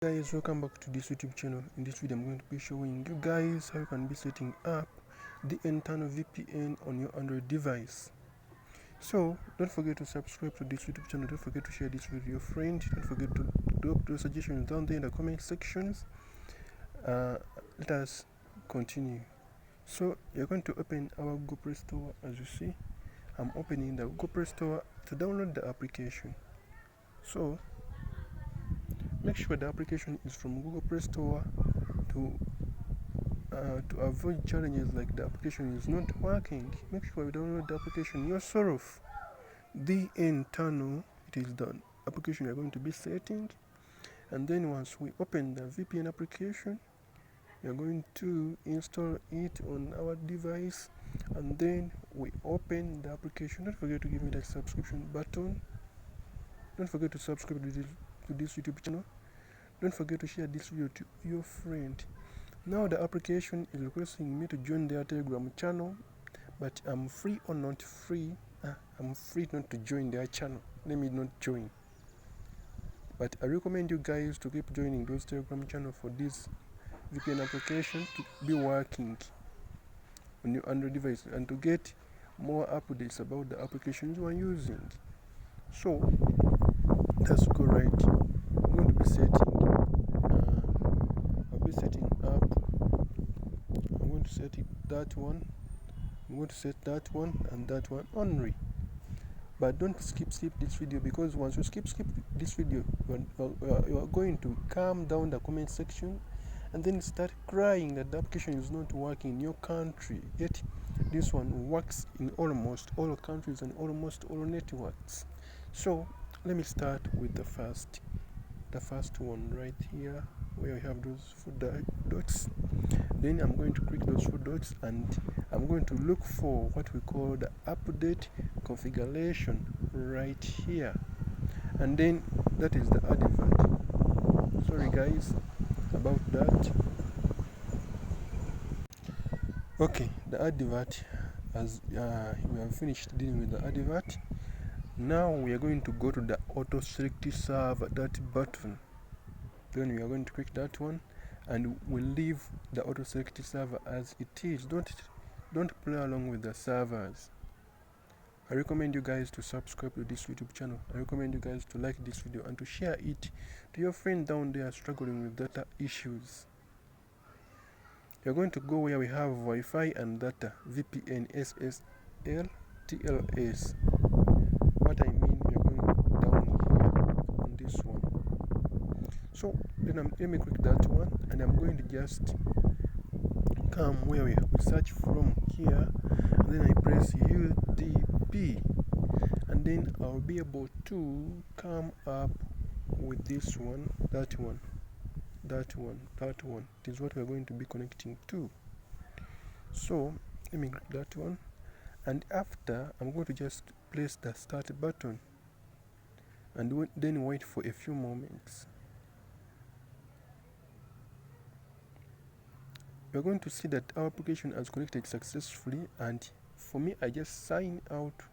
Guys, welcome back to this YouTube channel. In this video I'm going to be showing you guys how you can be setting up DN Tunnel VPN on your Android device. So don't forget to subscribe to this YouTube channel, don't forget to share this with your friends, don't forget to drop those suggestions down there in the comment sections. Let us continue. So you're going to open our Google Play Store. As you see, I'm opening the Google Play Store to download the application. So make sure the application is from Google Play Store to avoid challenges like the application is not working. Make sure you download the application yourself. DN Tunnel, it is the application you're going to be setting. And then once we open the VPN application, you're going to install it on our device, and then we open the application. Don't forget to give me that subscription button. Don't forget to subscribe to this YouTube channel. Don't forget to share this video to your friend. Now the application is requesting me to join their Telegram channel, but I'm free or not free. I'm free not to join their channel. Let me not join. But I recommend you guys to keep joining those Telegram channel for this VPN application to be working on your Android device and to get more updates about the applications you are using. So let's go right. I'm going to be setting up. I'm going to set it that one. I'm going to set that one and that one only. But don't skip this video, because once you skip this video, you are going to calm down the comment section and then start crying that the application is not working in your country. Yet this one works in almost all countries and almost all networks. So let me start with the first one right here, where we have those 4 dots. Then I'm going to click those 4 dots and I'm going to look for what we call the update configuration right here, and then that is the advert. Sorry guys about that. Okay, the advert, as we have finished dealing with the advert. Now we are going to go to the auto select server, that button. Then we are going to click that one and we'll leave the auto select server as it is. Don't play along with the servers. I recommend you guys to subscribe to this YouTube channel. I recommend you guys to like this video and to share it to your friend down there struggling with data issues. You're going to go where we have Wi-Fi and data, VPN, SSL, TLS. What I mean, we're going down here on this one. So then let me click that one, and I'm going to just come where we search from here, and then I press UDP, and then I'll be able to come up with this one, that one. It is what we're going to be connecting to. So let me click that one, and after I'm going to just place the start button and then wait for a few moments. We're going to see that our application has connected successfully, and for me I just sign out